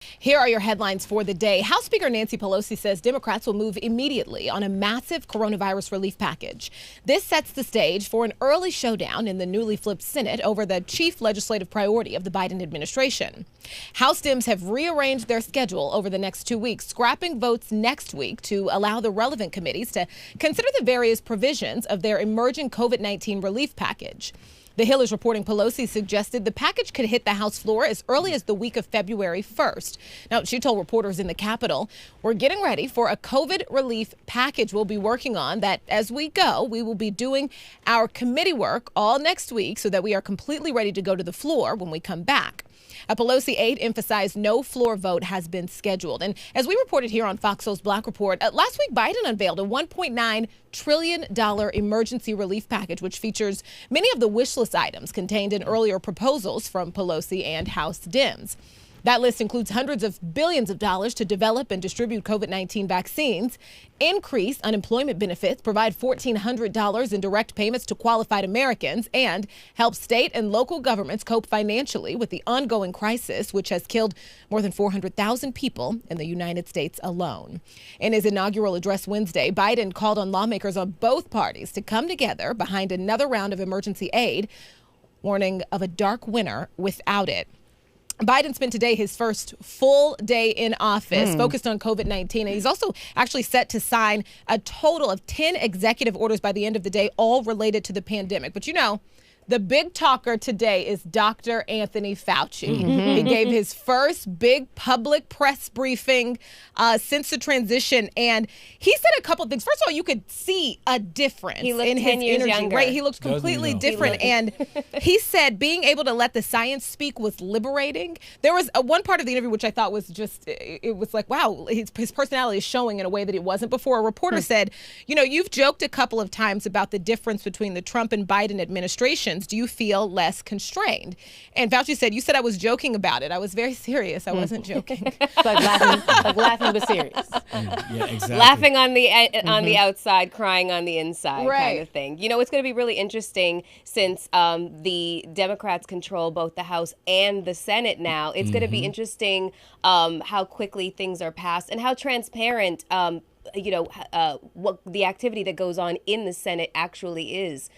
Here are your headlines for the day. House Speaker Nancy Pelosi says Democrats will move immediately on a massive coronavirus relief package. This sets the stage for an early showdown in the newly flipped Senate over the chief legislative priority of the Biden administration. House Dems have rearranged their schedule over the next 2 weeks, scrapping votes next week to allow the relevant committees to consider the various provisions of their emerging COVID-19 relief package. The Hill is reporting Pelosi suggested the package could hit the House floor as early as the week of February 1st. Now, she told reporters in the Capitol, "We're getting ready for a COVID relief package we'll be working on that as we go, we will be doing our committee work all next week so that we are completely ready to go to the floor when we come back." A Pelosi aide emphasized no floor vote has been scheduled. And as we reported here on Fox Soul's Black Report, last week Biden unveiled a $1.9 trillion emergency relief package, which features many of the wish list items contained in earlier proposals from Pelosi and House Dems. That list includes hundreds of billions of dollars to develop and distribute COVID-19 vaccines, increase unemployment benefits, provide $1,400 in direct payments to qualified Americans, and help state and local governments cope financially with the ongoing crisis, which has killed more than 400,000 people in the United States alone. In his inaugural address Wednesday, Biden called on lawmakers on both parties to come together behind another round of emergency aid, warning of a dark winter without it. Biden spent today his first full day in office focused on COVID-19. And he's also actually set to sign a total of 10 executive orders by the end of the day, all related to the pandemic. But, you know, the big talker today is Dr. Anthony Fauci. He gave his first big public press briefing since the transition. And he said a couple of things. First of all, you could see a difference in his energy. Younger. Right? He looked completely different. And he said being able to let the science speak was liberating. There was one part of the interview which I thought was just, it was like, wow, his personality is showing in a way that it wasn't before. A reporter said, you know, you've joked a couple of times about the difference between the Trump and Biden administrations. Do you feel less constrained? And Fauci said, you said I was joking about it. I was very serious. I wasn't joking. like laughing but serious. Yeah, exactly. Laughing on the outside, crying on the inside, kind of thing. You know, it's going to be really interesting since the Democrats control both the House and the Senate now. It's going to be interesting how quickly things are passed and how transparent what the activity that goes on in the Senate actually is,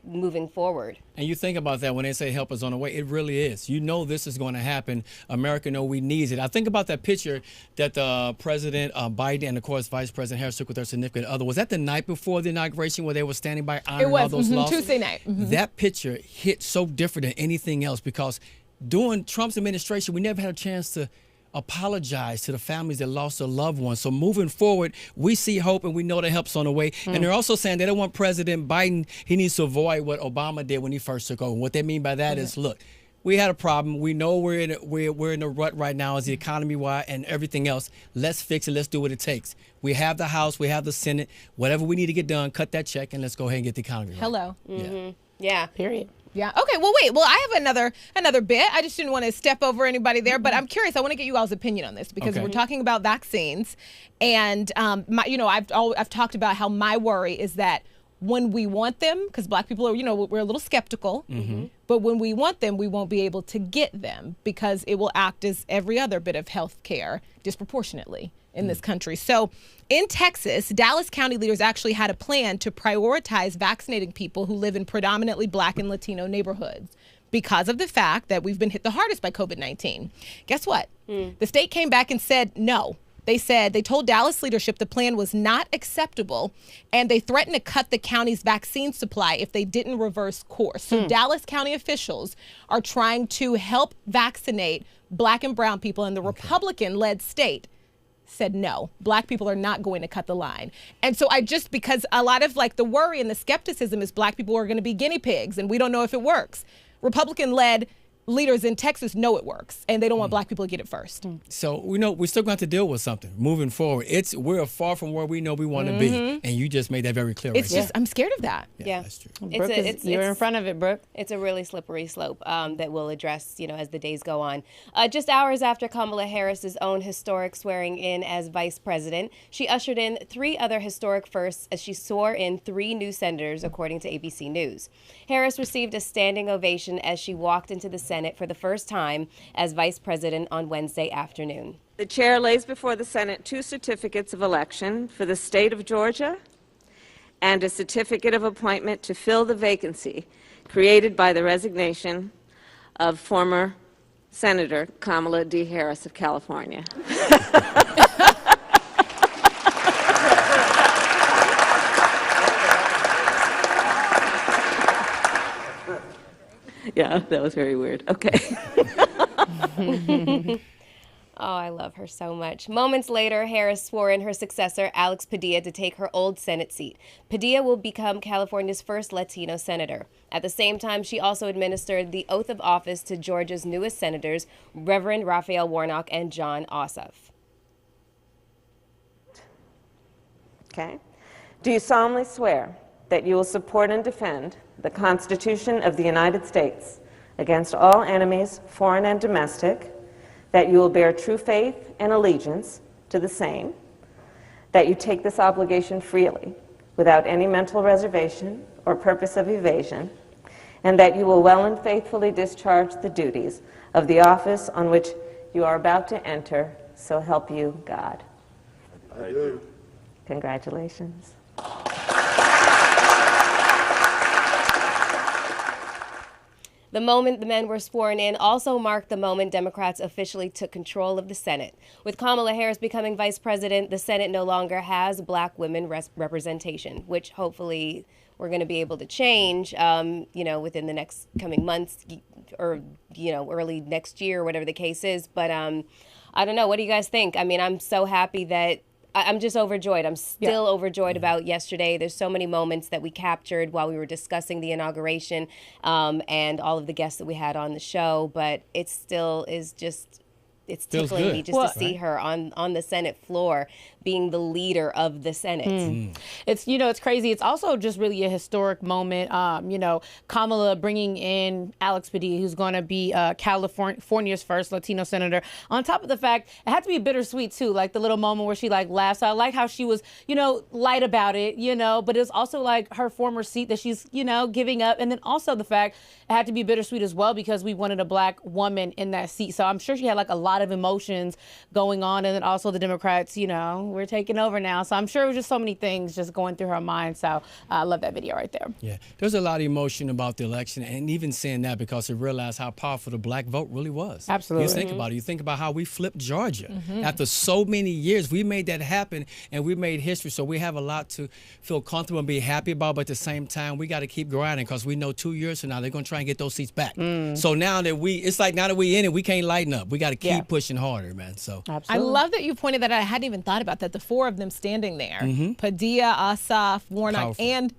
moving forward. And you think about that when they say help is on the way, it really is. You know this is going to happen. America know we need it. I think about that picture that President Biden and, of course, Vice President Harris took with their significant other. Was that the night before the inauguration where they were standing by honoring all those losses? Tuesday night. That picture hit so different than anything else because during Trump's administration, we never had a chance to apologize to the families that lost their loved ones. So moving forward, we see hope and we know the help's on the way. And they're also saying they don't want President Biden, he needs to avoid what Obama did when he first took over. What they mean by that is, look, we had a problem. We know we're in a rut right now as the economy-wide and everything else. Let's fix it. Let's do what it takes. We have the House. We have the Senate. Whatever we need to get done, cut that check, and let's go ahead and get the economy right. Hello. Yeah. Period. Yeah. Okay. Well, wait. Well, I have another bit. I just didn't want to step over anybody there, but I'm curious. I want to get you all's opinion on this because we're talking about vaccines, and I've talked about how my worry is that when we want them, because Black people are, we're a little skeptical, but when we want them, we won't be able to get them because it will act as every other bit of health care disproportionately in this country. So in Texas, Dallas County leaders actually had a plan to prioritize vaccinating people who live in predominantly Black and Latino neighborhoods because of the fact that we've been hit the hardest by COVID-19. Guess what? The state came back and said no. They told Dallas leadership the plan was not acceptable, and they threatened to cut the county's vaccine supply if they didn't reverse course. So Dallas County officials are trying to help vaccinate Black and brown people, and the Republican-led state said no, Black people are not going to cut the line. And so because a lot of the worry and the skepticism is Black people are going to be guinea pigs and we don't know if it works. Republican-led leaders in Texas know it works, and they don't want Black people to get it first. So we know we're still going to have to deal with something moving forward. We're far from where we know we want to be, and you just made that very clear. It's just I'm scared of that. Yeah, that's true. You're in front of it, Brooke. It's a really slippery slope that we'll address, as the days go on. Just hours after Kamala Harris's own historic swearing in as vice president, she ushered in 3 other historic firsts as she swore in 3 new senators, according to ABC News. Harris received a standing ovation as she walked into the Senate Senate for the first time as vice president on Wednesday afternoon. The chair lays before the Senate 2 certificates of election for the state of Georgia and a certificate of appointment to fill the vacancy created by the resignation of former Senator Kamala D. Harris of California. Yeah, that was very weird. Okay. Oh, I love her so much. Moments later, Harris swore in her successor, Alex Padilla, to take her old Senate seat. Padilla will become California's first Latino senator. At the same time, she also administered the oath of office to Georgia's newest senators, Reverend Raphael Warnock and John Ossoff. Okay. Do you solemnly swear that you will support and defend the Constitution of the United States against all enemies, foreign and domestic, that you will bear true faith and allegiance to the same, that you take this obligation freely, without any mental reservation or purpose of evasion, and that you will well and faithfully discharge the duties of the office on which you are about to enter, so help you God? I do. Congratulations. The moment the men were sworn in also marked the moment Democrats officially took control of the Senate. With Kamala Harris becoming vice president, the Senate no longer has black women representation, which hopefully we're going to be able to change, within the next coming months or, early next year or whatever the case is. But I don't know. What do you guys think? I mean, I'm so happy that I'm just overjoyed. I'm still overjoyed about yesterday. There's so many moments that we captured while we were discussing the inauguration and all of the guests that we had on the show. But it still is just, it's tickling me just to see her on the Senate floor being the leader of the Senate. It's, it's crazy. It's also just really a historic moment. Kamala bringing in Alex Padilla, who's going to be California's first Latino senator. On top of the fact, it had to be bittersweet too. Like the little moment where she laughs. I like how she was, light about it, but it's also like her former seat that she's, giving up. And then also the fact it had to be bittersweet as well because we wanted a black woman in that seat. So I'm sure she had like a lot of emotions going on. And then also the Democrats, we're taking over now. So I'm sure it was just so many things just going through her mind. So I love that video right there. Yeah, there's a lot of emotion about the election, and even saying that because they realized how powerful the black vote really was. Absolutely. You think about it. You think about how we flipped Georgia. After so many years, we made that happen, and we made history. So we have a lot to feel comfortable and be happy about, but at the same time, we got to keep grinding because we know 2 years from now, they're going to try and get those seats back. So now that it's like now that we in it, we can't lighten up. We got to keep pushing harder, man. So I love that you pointed that out. I hadn't even thought about that. The four of them standing there, Padilla, Ossoff, Warnock, and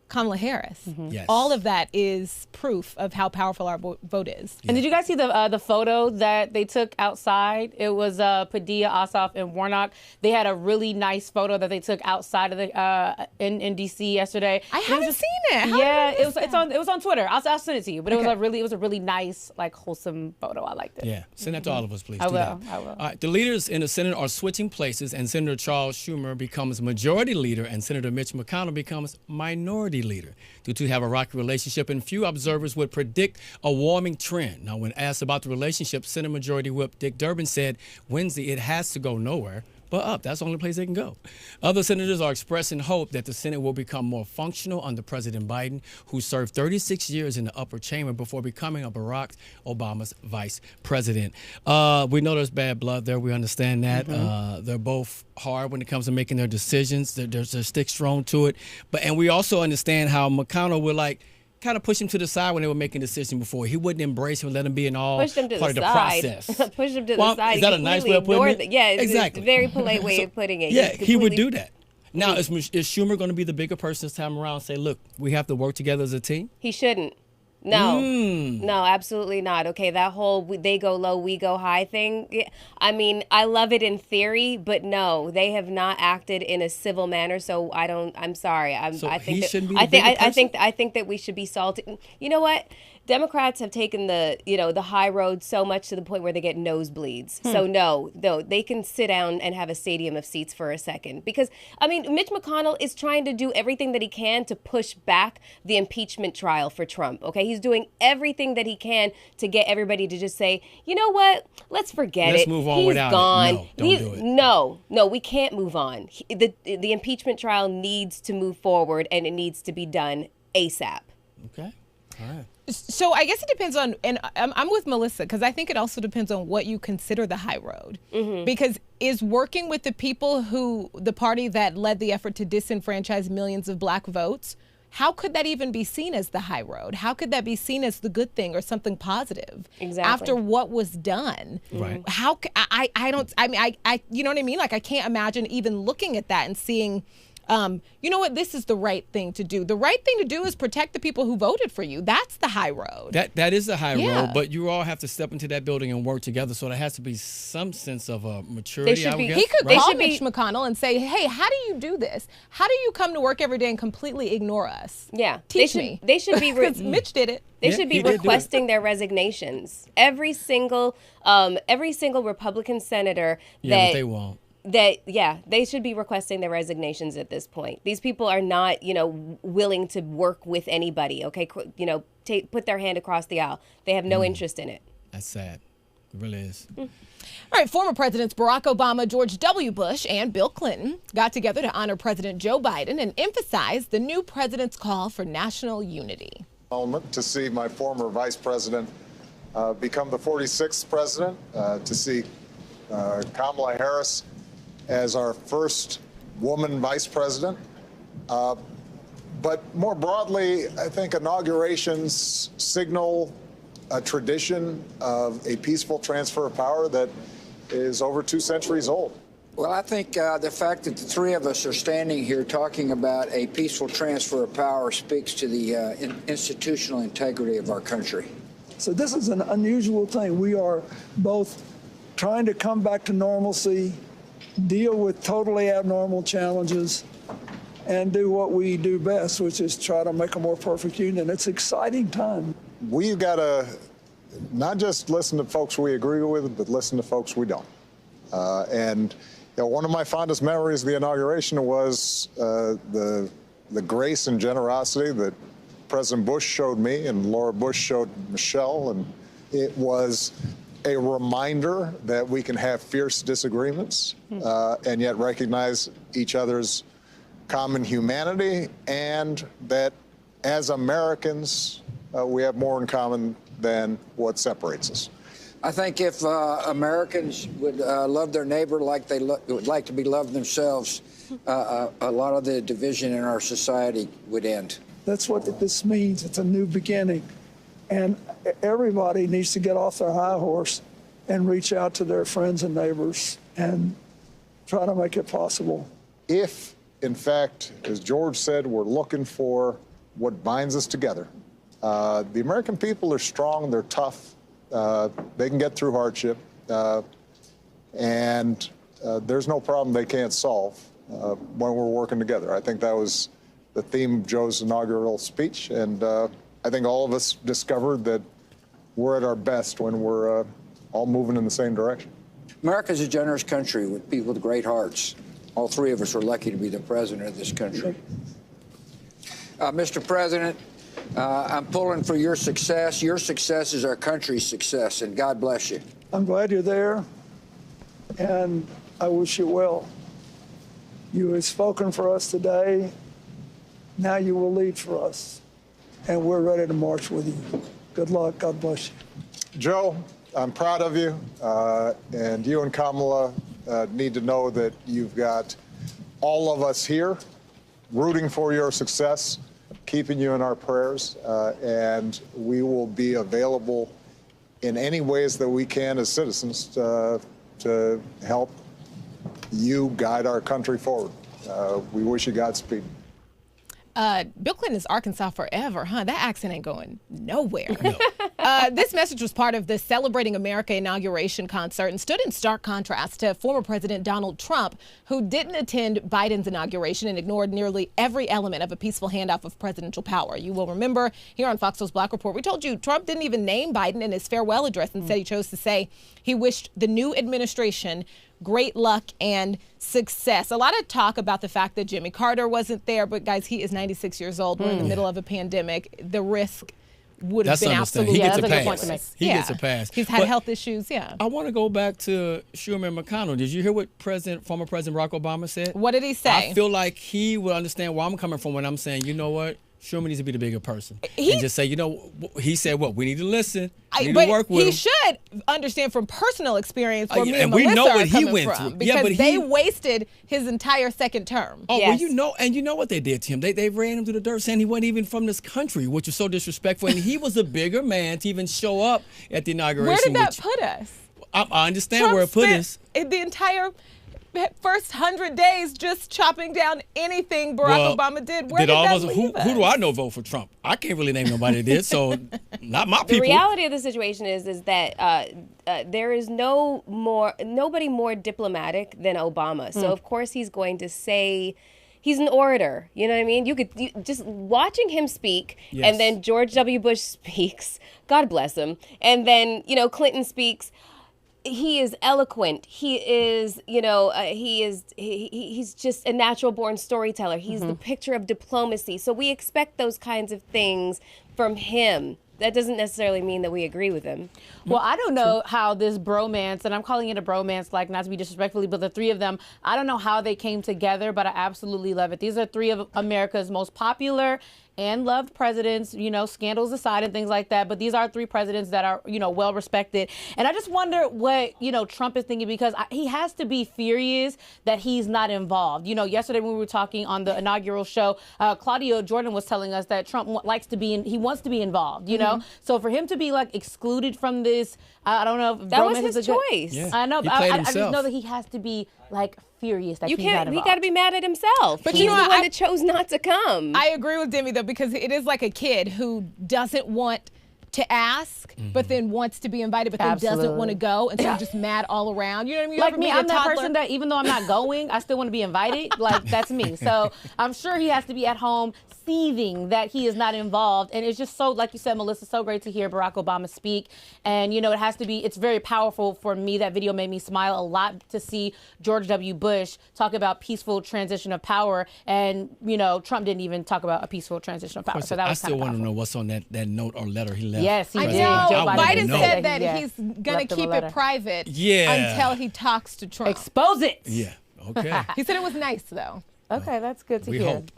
Kamala Harris. Yes. All of that is proof of how powerful our vote is. And did you guys see the photo that they took outside? It was Padilla, Ossoff, and Warnock. They had a really nice photo that they took outside of the in D.C. yesterday. I haven't seen it. It was on Twitter. I'll send it to you. But it was a really nice, wholesome photo. I liked it. Yeah, send that to all of us, please. I will. All right, the leaders in the Senate are switching places, and Senator Charles Schumer becomes majority leader, and Senator Mitch McConnell becomes minority leader. The two have a rocky relationship, and few observers would predict a warming trend. Now, when asked about the relationship, Senate Majority Whip Dick Durbin said Wednesday it has to go nowhere but up. That's the only place they can go. Other senators are expressing hope that the Senate will become more functional under President Biden, who served 36 years in the upper chamber before becoming a Barack Obama's vice president. We know there's bad blood there. We understand that. They're both hard when it comes to making their decisions. They're stick strong to it. And we also understand how McConnell would kind of push him to the side when they were making decisions before. He wouldn't embrace him, let him be in all part of the process. Push him to the side. Is that a nice way of putting it? Yeah, exactly. It's a very polite way of putting it. Yeah, he would do that. Now, is Schumer going to be the bigger person this time around and say, look, we have to work together as a team? He shouldn't. No, absolutely not. Okay, that whole they go low, we go high thing. I mean, I love it in theory, but no, they have not acted in a civil manner. So I'm sorry. I think that we should be salty. You know what? Democrats have taken the high road so much to the point where they get nosebleeds. So no, they can sit down and have a stadium of seats for a second. Because, I mean, Mitch McConnell is trying to do everything that he can to push back the impeachment trial for Trump, okay? He's doing everything that he can to get everybody to just say, you know what, let's forget it. Let's move on without gone. it. No, don't do it. No, we can't move on. The impeachment trial needs to move forward, and it needs to be done ASAP. Okay, all right. So I guess it depends on, and I'm with Melissa, because I think it also depends on what you consider the high road. Because is working with the people the party that led the effort to disenfranchise millions of black votes, how could that even be seen as the high road? How could that be seen as the good thing or something positive? Exactly. After what was done. Right. How, I you know what I mean? Like, I can't imagine even looking at that and seeing, you know what, this is the right thing to do. The right thing to do is protect the people who voted for you. That's the high road. That is the high road, but you all have to step into that building and work together. So there has to be some sense of maturity. He could call Mitch McConnell and say, hey, how do you do this? How do you come to work every day and completely ignore us? Yeah. Teach me. They should be because Mitch did it. They should be requesting their resignations. Every single Republican senator but they won't. They should be requesting their resignations at this point. These people are not, willing to work with anybody, okay? Put their hand across the aisle. They have no interest in it. That's sad. It really is. All right, former presidents Barack Obama, George W. Bush, and Bill Clinton got together to honor President Joe Biden and emphasize the new president's call for national unity. Moment to see my former vice president become the 46th president, to see Kamala Harris as our first woman vice president. But more broadly, I think inaugurations signal a tradition of a peaceful transfer of power that is over 2 centuries old. Well, I think the fact that the three of us are standing here talking about a peaceful transfer of power speaks to the institutional integrity of our country. So this is an unusual thing. We are both trying to come back to normalcy, deal with totally abnormal challenges, and do what we do best, which is try to make a more perfect union. It's an exciting time. We've got to not just listen to folks we agree with, but listen to folks we don't. And one of my fondest memories of the inauguration was the grace and generosity that President Bush showed me and Laura Bush showed Michelle, and it was a reminder that we can have fierce disagreements and yet recognize each other's common humanity, and that as Americans, we have more in common than what separates us. I think if Americans would love their neighbor like they would like to be loved themselves, a lot of the division in our society would end. That's what this means. It's a new beginning. And everybody needs to get off their high horse and reach out to their friends and neighbors and try to make it possible. If, in fact, as George said, we're looking for what binds us together, the American people are strong, they're tough, they can get through hardship, and there's no problem they can't solve when we're working together. I think that was the theme of Joe's inaugural speech, and I think all of us discovered that we're at our best when we're all moving in the same direction. America's a generous country with people with great hearts. All three of us are lucky to be the president of this country. Mr. President, I'm pulling for your success. Your success is our country's success, and God bless you. I'm glad you're there, and I wish you well. You have spoken for us today. Now you will lead for us, and we're ready to march with you. Good luck. God bless you. Joe, I'm proud of you, and you and Kamala need to know that you've got all of us here rooting for your success, keeping you in our prayers, and we will be available in any ways that we can as citizens to help you guide our country forward. We wish you Godspeed. Bill Clinton is Arkansas forever, huh? That accent ain't going nowhere. No. This message was part of the Celebrating America inauguration concert and stood in stark contrast to former President Donald Trump, who didn't attend Biden's inauguration and ignored nearly every element of a peaceful handoff of presidential power. You will remember here on Fox News Black Report, we told you Trump didn't even name Biden in his farewell address. Instead, he chose to say he wished the new administration great luck and success. A lot of talk about the fact that Jimmy Carter wasn't there, but guys, he is 96 years old. We're in the middle of a pandemic. The risk would have been absolutely. He gets a pass. He gets a pass. He's had health issues. Yeah. I want to go back to Schumer McConnell. Did you hear what former President Barack Obama said? What did he say? I feel like he would understand where I'm coming from when I'm saying, you know what? Schumer needs to be the bigger person. And just say, he said what? We need to listen. We need to work with him. He should understand from personal experience where me and we Melissa know what are he coming went from. through. Because they wasted his entire second term. Oh, well, you know what they did to him. They ran him through the dirt saying he wasn't even from this country, which was so disrespectful. And he was a bigger man to even show up at the inauguration. Where did that put us? I understand where it put us. The entire first 100 days just chopping down anything Barack Obama did. Where did that leave us? Who do I know vote for Trump? I can't really name nobody that did, so not my people. The reality of the situation is that there is nobody more diplomatic than Obama. So of course he's going to say. He's an orator, you know what I mean? You just watching him speak, and then George W. Bush speaks, God bless him, and then Clinton speaks. He is eloquent. He is, he's just a natural born storyteller. He's the picture of diplomacy. So we expect those kinds of things from him. That doesn't necessarily mean that we agree with him. Well, I don't know how this bromance, and I'm calling it a bromance, like not to be disrespectful, but the three of them, I don't know how they came together, but I absolutely love it. These are three of America's most popular and loved presidents, scandals aside and things like that. But these are three presidents that are, well respected. And I just wonder what, Trump is thinking, because he has to be furious that he's not involved. Yesterday when we were talking on the inaugural show, Claudia Jordan was telling us that Trump wants to be involved, So for him to be excluded from this, I don't know if that was his choice. Yeah. I know, but I just know that he has to be furious that he's not involved. He got to be mad at himself. But he's the one that chose not to come. I agree with Demi though, because it is like a kid who doesn't want to ask, but then wants to be invited, but then doesn't want to go, and so you're just mad all around. You know what I mean? Like me, I'm that person that even though I'm not going, I still want to be invited. That's me. So I'm sure he has to be at home seething that he is not involved. And it's just so, like you said, Melissa, so great to hear Barack Obama speak. And, it's very powerful for me. That video made me smile a lot to see George W. Bush talk about peaceful transition of power. And, Trump didn't even talk about a peaceful transition of power. So that was I still want to know what's on that note or letter he left. Yes, he did. I know. Biden said that he's going to keep it private until he talks to Trump. Expose it. Yeah. Okay. He said it was nice, though. Okay, that's good to hear. We hope.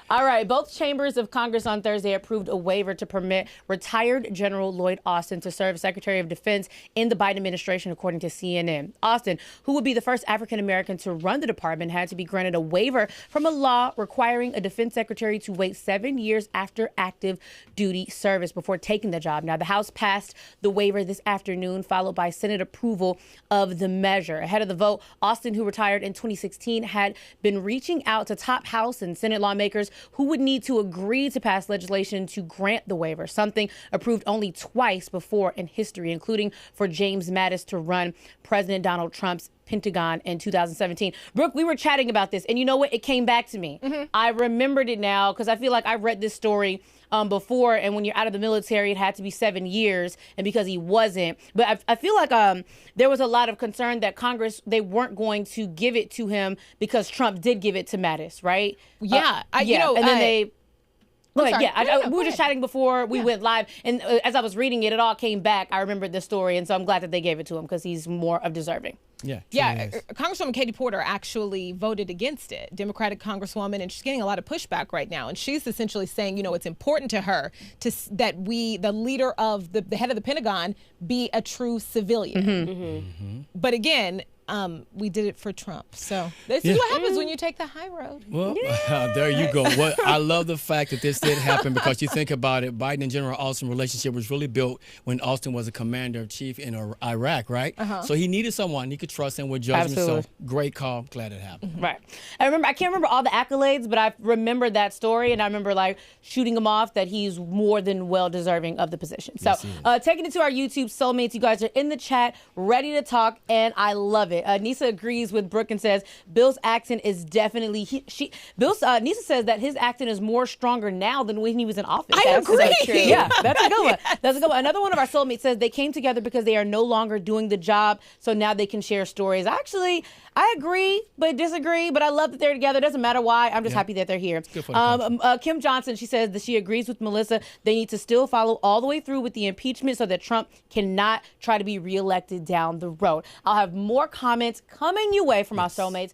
All right, both chambers of Congress on Thursday approved a waiver to permit retired General Lloyd Austin to serve as Secretary of Defense in the Biden administration, according to CNN. Austin, who would be the first African-American to run the department, had to be granted a waiver from a law requiring a defense secretary to wait 7 years after active duty service before taking the job. Now, the House passed the waiver this afternoon, followed by Senate approval of the measure. Ahead of the vote, Austin, who retired in 2016, had been reaching out to top House and Senate lawmakers who would need to agree to pass legislation to grant the waiver, something approved only twice before in history, including for James Mattis to run President Donald Trump's Pentagon in 2017. Brooke, we were chatting about this, and you know what? It came back to me. I remembered it now because I feel like I read this story before, and when you're out of the military, it had to be 7 years, and because he wasn't. But I feel like there was a lot of concern that Congress, they weren't going to give it to him because Trump did give it to Mattis, right? Yeah. And then they... We were just chatting before we went live, and as I was reading it, it all came back. I remembered this story, and so I'm glad that they gave it to him because he's more of deserving. Yeah. Congresswoman Katie Porter actually voted against it, Democratic Congresswoman, and she's getting a lot of pushback right now. And she's essentially saying, it's important to her that the leader of the head of the Pentagon, be a true civilian. But again, we did it for Trump. So this is what happens when you take the high road. Well, there you go. I love the fact that this did happen because you think about it, Biden and General Austin relationship was really built when Austin was a commander-in-chief in Iraq, right? So he needed someone he could trust and with judgment. Absolutely. So great call. Glad it happened. Right. I can't remember all the accolades, but I remember that story, and I remember like shooting him off that he's more than well deserving of the position. So taking it to our YouTube soulmates, you guys are in the chat, ready to talk, and I love it. Nisa agrees with Brooke and says Bill's accent is definitely Nisa says that his accent is more stronger now than when he was in office. I agree. So yeah, that's a good one. That's a good one. Another one of our soulmates says they came together because they are no longer doing the job, so now they can share stories. Actually, I agree, but disagree. But I love that they're together. It doesn't matter why. I'm just happy that they're here. Kim Johnson, she says that she agrees with Melissa. They need to still follow all the way through with the impeachment so that Trump cannot try to be reelected down the road. I'll have more comments coming your way from our soulmates.